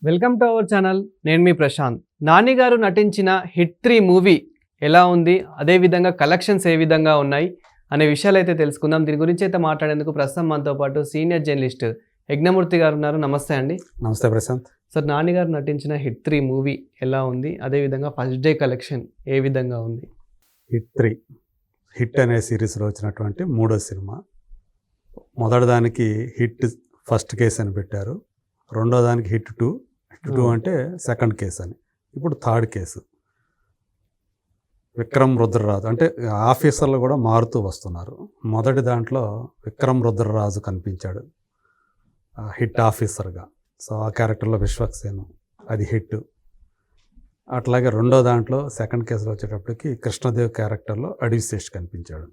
Welcome to our channel. నేను మీ ప్రశాంత్. నాని గారు నటించిన హిట్ 3 మూవీ ఎలా ఉంది, అదేవిధంగా కలెక్షన్స్ ఏ విధంగా ఉన్నాయి అనే విషయాలు అయితే తెలుసుకుందాం. దీని గురించి అయితే మాట్లాడేందుకు ప్రస్తుతం మనతో పాటు సీనియర్ జర్నలిస్ట్ యజ్ఞమూర్తి గారు ఉన్నారు. నమస్తే అండి. నమస్తే ప్రశాంత్. సార్, నాని గారు నటించిన హిట్ 3 మూవీ ఎలా ఉంది, అదేవిధంగా ఫస్ట్ డే కలెక్షన్ ఏ విధంగా ఉంది? హిట్ 3 హిట్ అనే సిరీస్లో వచ్చినటువంటి మూడో సినిమా. మొదటి దానికి హిట్ ఫస్ట్ కేస్ అని పెట్టారు, రెండో దానికి హిట్ 2 అంటే సెకండ్ కేస్ అని, ఇప్పుడు థర్డ్ కేసు. విక్రమ్ రుద్రరాజు అంటే ఆఫీసర్లు కూడా మారుతూ వస్తున్నారు. మొదటి దాంట్లో విక్రమ్ రుద్రరాజు కనిపించాడు హిట్ ఆఫీసర్గా. సో ఆ క్యారెక్టర్లో విశ్వక్సేను, అది హిట్. అట్లాగే రెండో దాంట్లో సెకండ్ కేసులో వచ్చేటప్పటికి కృష్ణదేవ్ క్యారెక్టర్లో అడివిశేష్ కనిపించాడు.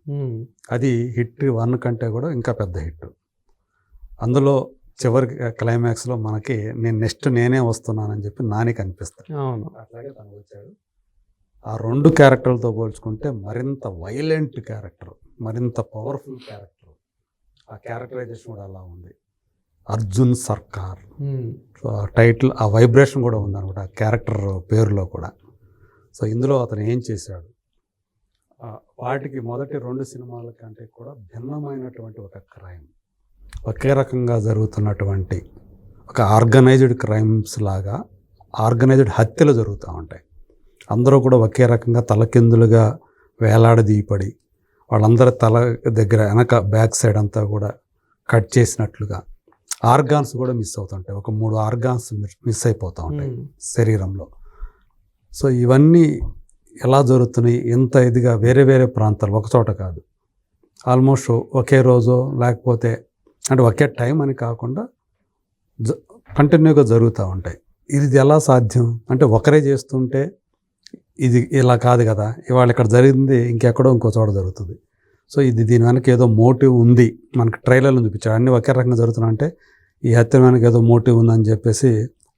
అది హిట్ 1 కంటే కూడా ఇంకా పెద్ద హిట్. అందులో చివరి క్లైమాక్స్లో మనకి నెక్స్ట్ నేనే వస్తున్నానని చెప్పి నాని కనిపిస్తాడు. అట్లాగే తను వచ్చాడు. ఆ రెండు క్యారెక్టర్లతో పోల్చుకుంటే మరింత వైలెంట్ క్యారెక్టర్, మరింత పవర్ఫుల్ క్యారెక్టర్. ఆ క్యారెక్టరైజేషన్ కూడా అలా ఉంది. అర్జున్ సర్కార్ టైటిల్, ఆ వైబ్రేషన్ కూడా ఉందన్నమాట ఆ క్యారెక్టర్ పేరులో కూడా. సో ఇందులో అతను ఏం చేశాడు, వాటికి మొదటి 2 సినిమాల కంటే కూడా భిన్నమైనటువంటి ఒక క్రైమ్, ఒకే రకంగా జరుగుతున్నటువంటి ఒక ఆర్గనైజ్డ్ క్రైమ్స్ లాగా ఆర్గనైజ్డ్ హత్యలు జరుగుతూ ఉంటాయి. అందరూ కూడా ఒకే రకంగా తలకిందులుగా వేలాడదీయపడి వాళ్ళందరి తల దగ్గర వెనక బ్యాక్ సైడ్ అంతా కూడా కట్ చేసినట్లుగా, ఆర్గాన్స్ కూడా మిస్ అవుతుంటాయి. ఒక 3 ఆర్గాన్స్ మిస్ అయిపోతూ ఉంటాయి శరీరంలో. సో ఇవన్నీ ఎలా జరుగుతున్నాయి, ఎంత ఇదిగా వేరే వేరే ప్రాంతాలు, ఒక చోట కాదు, ఆల్మోస్ట్ ఒకే రోజు లేకపోతే అంటే ఒకే టైం అని కాకుండా కంటిన్యూగా జరుగుతూ ఉంటాయి. ఇది ఎలా సాధ్యం అంటే ఒకరే చేస్తుంటే ఇది ఇలా కాదు కదా, ఇవాళ ఇక్కడ జరిగింది ఇంకెక్కడో ఇంకో చోట జరుగుతుంది. సో ఇది దీని వెనక ఏదో మోటివ్ ఉంది, మనకి ట్రైలర్లో చూపించాడు. అన్నీ ఒకే రకంగా జరుగుతున్నాయి అంటే ఈ హత్య వెనక ఏదో మోటివ్ ఉందని చెప్పేసి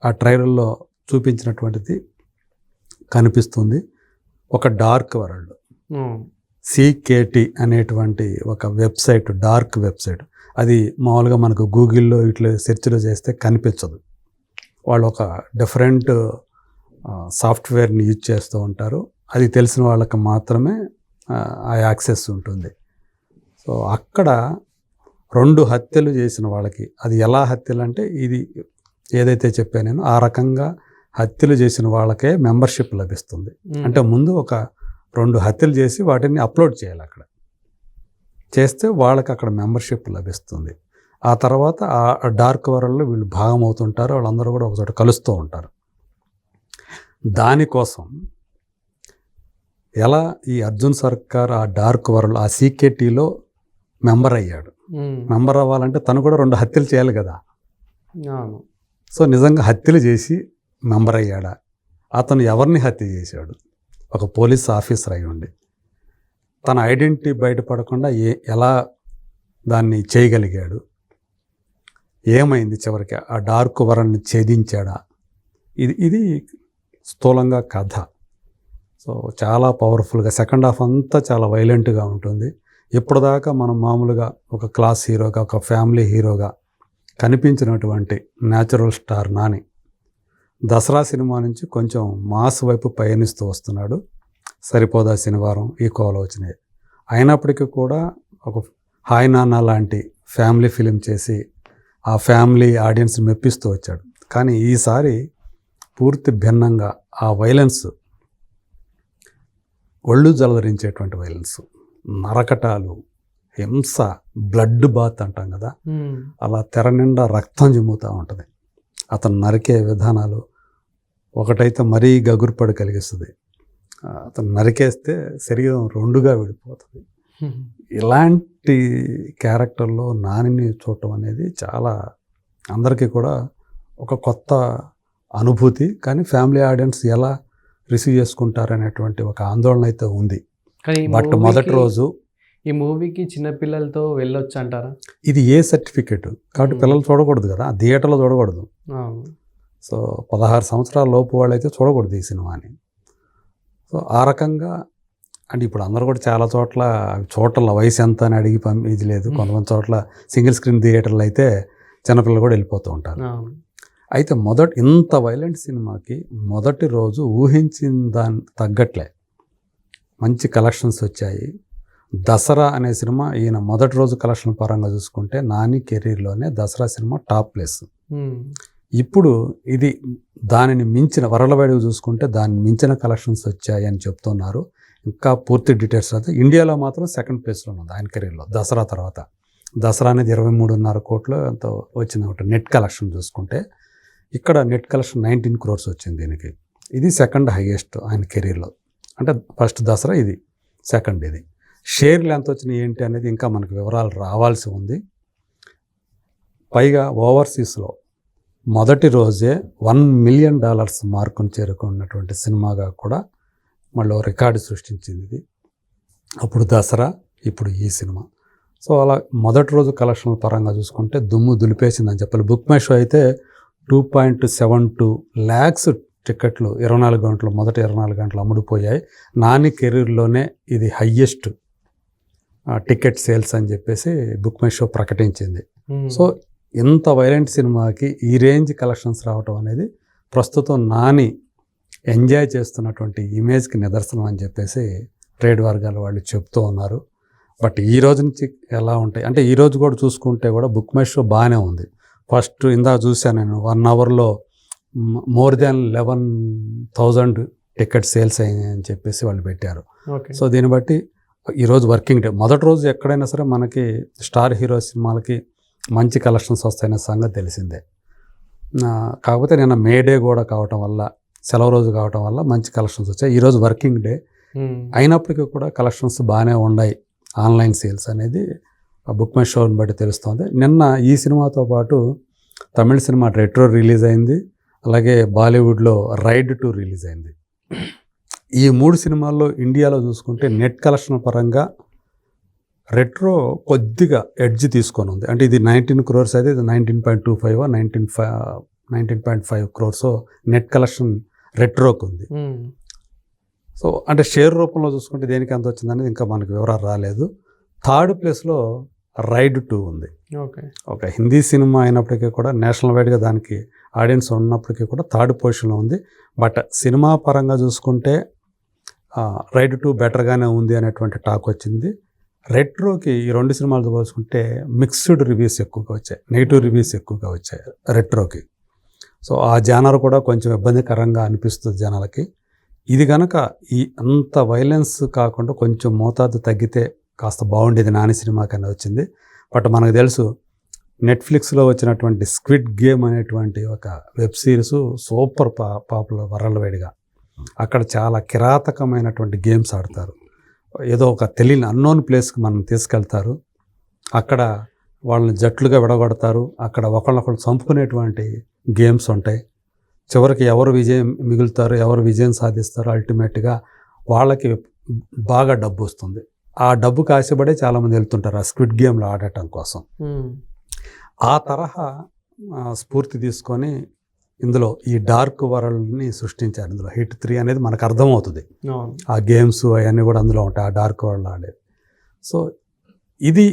ఆ ట్రైలర్లో చూపించినటువంటిది కనిపిస్తుంది. ఒక డార్క్ వరల్డ్, CKT అనేటువంటి ఒక వెబ్సైట్, డార్క్ వెబ్సైట్. అది మామూలుగా మనకు గూగుల్లో ఇట్లా సెర్చ్లో చేస్తే కనిపించదు. వాళ్ళు ఒక డిఫరెంట్ సాఫ్ట్వేర్ని యూజ్ చేస్తూ ఉంటారు. అది తెలిసిన వాళ్ళకి మాత్రమే ఆ యాక్సెస్ ఉంటుంది. సో అక్కడ 2 హత్యలు చేసిన వాళ్ళకి, అది ఎలా హత్యలు అంటే ఇది ఏదైతే చెప్పాను నేను, ఆ రకంగా హత్యలు చేసిన వాళ్ళకే మెంబర్షిప్ లభిస్తుంది. అంటే ముందు ఒక 2 హత్యలు చేసి వాటిని అప్లోడ్ చేయాలి, అక్కడ చేస్తే వాళ్ళకి అక్కడ మెంబర్షిప్ లభిస్తుంది. ఆ తర్వాత ఆ డార్క్ వరల్డ్లో వీళ్ళు భాగం అవుతుంటారు, వాళ్ళందరూ కూడా ఒకచోట కలుస్తూ ఉంటారు. దానికోసం ఎలా ఈ అర్జున్ సర్కార్ ఆ డార్క్ వరల్డ్, ఆ CKTలో మెంబర్ అయ్యాడు. మెంబర్ అవ్వాలంటే తను కూడా 2 హత్యలు చేయాలి కదా. సో నిజంగా హత్యలు చేసి మెంబర్ అయ్యాడా? అతను ఎవరిని హత్య చేశాడు? ఒక పోలీస్ ఆఫీసర్ అయి ఉండి తన ఐడెంటిటీ బయటపడకుండా ఎలా దాన్ని చేయగలిగాడు? ఏమైంది చివరికి? ఆ డార్క్ వరల్డ్ని ఛేదించాడా? ఇది స్థూలంగా కథ. సో చాలా పవర్ఫుల్గా, సెకండ్ హాఫ్ అంతా చాలా వైలెంట్గా ఉంటుంది. ఇప్పటిదాకా మనం మామూలుగా ఒక క్లాస్ హీరోగా, ఒక ఫ్యామిలీ హీరోగా కనిపించినటువంటి natural star Nani Dasara cinema నుంచి కొంచెం మాస్ వైపు పయనిస్తూ వస్తున్నాడు. సరిపోదా శనివారం, ఈ కోలో వచ్చినాయి. అయినప్పటికీ కూడా ఒక హాయ్ నాన్న లాంటి ఫ్యామిలీ ఫిలిం చేసి ఆ ఫ్యామిలీ ఆడియన్స్ని మెప్పిస్తూ వచ్చాడు. కానీ ఈసారి పూర్తి భిన్నంగా ఆ వైలెన్స్, ఒళ్ళు జలధరించేటువంటి వైలెన్స్, నరకటాలు, హింస, బ్లడ్ బాత్ అంటాం కదా, అలా తెర నిండా రక్తం జిమ్ముతూ ఉంటుంది. అతను నరికే విధానాలు ఒకటైతే మరీ గగుర్పడి కలిగిస్తుంది. అతను నరికేస్తే శరీరం 2గా విడిపోతుంది. ఇలాంటి క్యారెక్టర్లో నానిని చూడటం అనేది చాలా అందరికీ కూడా ఒక కొత్త అనుభూతి. కానీ ఫ్యామిలీ ఆడియన్స్ ఎలా రిసీవ్ చేసుకుంటారనేటువంటి ఒక ఆందోళన అయితే ఉంది. బట్ మొదటి రోజు ఈ మూవీకి చిన్నపిల్లలతో వెళ్ళొచ్చు అంటారా? ఇది ఏ సర్టిఫికేట్ కాబట్టి పిల్లలు చూడకూడదు కదా, థియేటర్లో చూడకూడదు. సో 16 సంవత్సరాల లోపు వాళ్ళైతే చూడకూడదు ఈ సినిమాని. సో ఆ రకంగా అంటే ఇప్పుడు అందరూ కూడా చాలా చోట్ల వయసు ఎంత అని అడిగి ఇది లేదు. కొంతమంది చోట్ల సింగిల్ స్క్రీన్ థియేటర్లు అయితే చిన్నపిల్లలు కూడా వెళ్ళిపోతూ ఉంటారు. అయితే ఇంత వైలెంట్ సినిమాకి మొదటి రోజు ఊహించిన దాని తగ్గట్లే మంచి కలెక్షన్స్ వచ్చాయి. దసరా అనే సినిమా ఈయన మొదటి రోజు కలెక్షన్ పరంగా చూసుకుంటే నాని కెరీర్లోనే దసరా సినిమా టాప్ ప్లేస్. ఇప్పుడు ఇది దానిని మించిన వరలవాడిగా చూసుకుంటే దాన్ని మించిన కలెక్షన్స్ వచ్చాయి అని చెప్తున్నారు. ఇంకా పూర్తి డీటెయిల్స్ అయితే ఇండియాలో మాత్రం సెకండ్ ప్లేస్లో ఉంది ఆయన కెరీర్లో దసరా తర్వాత. దసరా అనేది 23.5 కోట్లు ఎంతో వచ్చింది ఒకటి నెట్ కలెక్షన్ చూసుకుంటే. ఇక్కడ నెట్ కలెక్షన్ 19 crores వచ్చింది దీనికి. ఇది సెకండ్ హైయెస్ట్ ఆయన కెరీర్లో. అంటే ఫస్ట్ దసరా, ఇది సెకండ్. ఇది షేర్లు ఎంత వచ్చినాయి ఏంటి అనేది ఇంకా మనకు వివరాలు రావాల్సి ఉంది. పైగా ఓవర్సీస్లో మొదటి రోజే $1 million మార్కును చేరుకున్నటువంటి సినిమాగా కూడా మళ్ళీ రికార్డు సృష్టించింది ఇది. అప్పుడు దసరా, ఇప్పుడు ఈ సినిమా. సో అలా మొదటి రోజు కలెక్షన్ పరంగా చూసుకుంటే దుమ్ము దులిపేసిందని చెప్పాలి. బుక్ మై షో అయితే 2.72 lakhs టికెట్లు 24 గంటలు, మొదటి 24 గంటలు అమ్ముడుపోయాయి. నాని కెరీర్లోనే ఇది హయ్యెస్ట్ టికెట్ సేల్స్ అని చెప్పేసి బుక్ మై షో ప్రకటించింది. సో ఇంత వైలెంట్ సినిమాకి ఈ రేంజ్ కలెక్షన్స్ రావటం అనేది ప్రస్తుతం నాని ఎంజాయ్ చేస్తున్నటువంటి ఇమేజ్కి నిదర్శనం అని చెప్పేసి ట్రేడ్ వర్గాల వాళ్ళు చెప్తూ ఉన్నారు. బట్ ఈ రోజు నుంచి ఎలా ఉంటాయి అంటే ఈ రోజు కూడా చూసుకుంటే కూడా బుక్ మై షో బాగానే ఉంది. ఫస్ట్ ఇందాక చూశాను నేను 1 hourలో more than 11,000 టికెట్ సేల్స్ అయ్యాయని చెప్పేసి వాళ్ళు పెట్టారు. సో దీన్ని బట్టి ఈరోజు వర్కింగ్ డే. మొదటి రోజు ఎక్కడైనా సరే మనకి స్టార్ హీరో సినిమాలకి మంచి కలెక్షన్స్ వస్తాయనే సంగతి తెలిసిందే. కాకపోతే నిన్న మే డే కూడా కావటం వల్ల, సెలవు రోజు కావటం వల్ల మంచి కలెక్షన్స్ వచ్చాయి. ఈరోజు వర్కింగ్ డే అయినప్పటికీ కూడా కలెక్షన్స్ బాగానే ఉన్నాయి. ఆన్లైన్ సేల్స్ అనేది బుక్ మై షోని బట్టి తెలుస్తుంది. నిన్న ఈ సినిమాతో పాటు తమిళ సినిమా రెట్రో రిలీజ్ అయింది. అలాగే బాలీవుడ్లో రైడ్ 2 రిలీజ్ అయింది. ఈ 3 సినిమాల్లో ఇండియాలో చూసుకుంటే నెట్ కలెక్షన్ పరంగా రెట్రో కొద్దిగా ఎడ్జ్ తీసుకొని ఉంది. అంటే ఇది 19 crores అయితే ఇది 19.25 19.5 crores నెట్ కలెక్షన్ రెట్రోకి ఉంది. సో అంటే షేర్ రూపంలో చూసుకుంటే దేనికి ఎంత వచ్చింది అనేది ఇంకా మనకు వివరాలు రాలేదు. థర్డ్ ప్లేస్లో రైడ్ 2 ఉంది. ఒక హిందీ సినిమా అయినప్పటికీ కూడా నేషనల్ వైడ్గా దానికి ఆడియన్స్ ఉన్నప్పటికీ కూడా థర్డ్ పొజిషన్లో ఉంది. బట్ సినిమా పరంగా చూసుకుంటే రైడ్ 2 బెటర్గానే ఉంది అనేటువంటి టాక్ వచ్చింది. రెట్రోకి ఈ 2 సినిమాలతో పోల్చుకుంటే మిక్స్డ్ రివ్యూస్ ఎక్కువగా వచ్చాయి, నెగిటివ్ రివ్యూస్ ఎక్కువగా వచ్చాయి రెట్రోకి. సో ఆ జానర్ కూడా కొంచెం ఇబ్బందికరంగా అనిపిస్తుంది జనాలకి. ఇది కనుక ఈ అంత వైలెన్స్ కాకుండా కొంచెం మోతాదు తగ్గితే కాస్త బాగుండేది నాని సినిమాకి అనేది వచ్చింది. బట్ మనకు తెలుసు నెట్ఫ్లిక్స్లో వచ్చినటువంటి స్క్విడ్ గేమ్ అనేటువంటి ఒక వెబ్ సిరీస్ సూపర్ పాపులర్ వరల్డ్వైడ్గా. అక్కడ చాలా కిరాతకమైనటువంటి గేమ్స్ ఆడతారు. ఏదో ఒక తెలియని అన్నోన్ ప్లేస్కి మనం తీసుకెళ్తారు. అక్కడ వాళ్ళని జట్లుగా విడగొడతారు. అక్కడ ఒకళ్ళొకళ్ళు చంపుకునేటువంటి గేమ్స్ ఉంటాయి. చివరికి ఎవరు విజయం మిగులుతారు, ఎవరు విజయం సాధిస్తారో అల్టిమేట్గా వాళ్ళకి బాగా డబ్బు వస్తుంది. ఆ డబ్బుకి ఆశపడే చాలామంది వెళ్తుంటారు ఆ స్క్విడ్ గేమ్లో ఆడటం కోసం. ఆ తరహా స్ఫూర్తి తీసుకొని ఇందులో ఈ డార్క్ వరల్డ్ని సృష్టించారు. ఇందులో హిట్ 3 అనేది మనకు అర్థమవుతుంది. ఆ గేమ్స్ అవన్నీ కూడా అందులో ఉంటాయి, ఆ డార్క్ వరల్డ్ ఆడేది. సో ఇది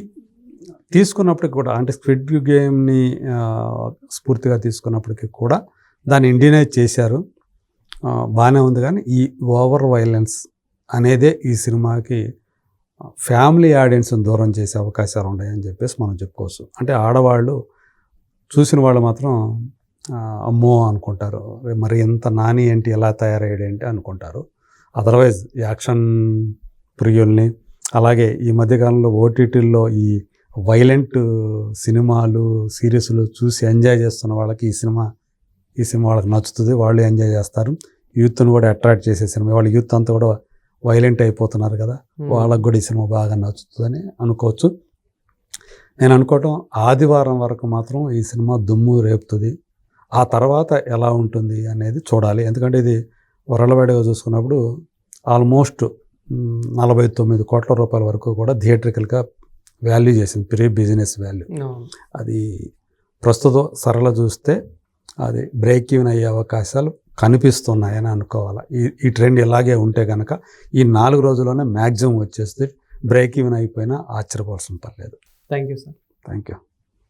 తీసుకున్నప్పటికి కూడా అంటే స్క్విడ్ గేమ్ని స్ఫూర్తిగా తీసుకున్నప్పటికీ కూడా దాన్ని ఇండియనైజ్ చేశారు. బాగానే ఉంది. కానీ ఈ ఓవర్ వైలెన్స్ అనేదే ఈ సినిమాకి ఫ్యామిలీ ఆడియన్స్ని దూరం చేసే అవకాశాలు ఉన్నాయని చెప్పేసి మనం చెప్పుకోవచ్చు. అంటే ఆడవాళ్ళు చూసిన వాళ్ళు మాత్రం అమ్మో అనుకుంటారు, మరి ఎంత నాని ఏంటి ఎలా తయారయ్యాడేంటి అనుకుంటారు. అదర్వైజ్ యాక్షన్ ప్రియుల్ని, అలాగే ఈ మధ్యకాలంలో ఓటీటీల్లో ఈ వైలెంట్ సినిమాలు సిరీస్లు చూసి ఎంజాయ్ చేస్తున్న వాళ్ళకి ఈ సినిమా వాళ్ళకి నచ్చుతుంది. వాళ్ళు ఎంజాయ్ చేస్తారు. యూత్ను కూడా అట్రాక్ట్ చేసే సినిమా. వాళ్ళ యూత్ అంతా కూడా వైలెంట్ అయిపోతున్నారు కదా, వాళ్ళకు కూడా ఈ సినిమా బాగా నచ్చుతుందని అనుకోవచ్చు. నేను అనుకోవటం ఆదివారం వరకు మాత్రం ఈ సినిమా దుమ్ము రేపుతుంది. ఆ తర్వాత ఎలా ఉంటుంది అనేది చూడాలి. ఎందుకంటే ఇది వరల్డ్వైడ్గా చూసుకున్నప్పుడు ఆల్మోస్ట్ 49 కోట్ల రూపాయల వరకు కూడా థియేట్రికల్గా వాల్యూ చేసింది, ప్రీ బిజినెస్ వాల్యూ. అది ప్రస్తుతం సరళ చూస్తే అది బ్రేక్ ఈవెన్ అయ్యే అవకాశాలు కనిపిస్తున్నాయని అనుకోవాలి. ఈ ట్రెండ్ ఇలాగే ఉంటే కనుక ఈ 4 రోజుల్లోనే మ్యాక్సిమం వచ్చేస్తే బ్రేక్ ఈవెన్ అయిపోయినా ఆశ్చర్యపోవాల్సిన పర్లేదు. Thank you sir. Thank you.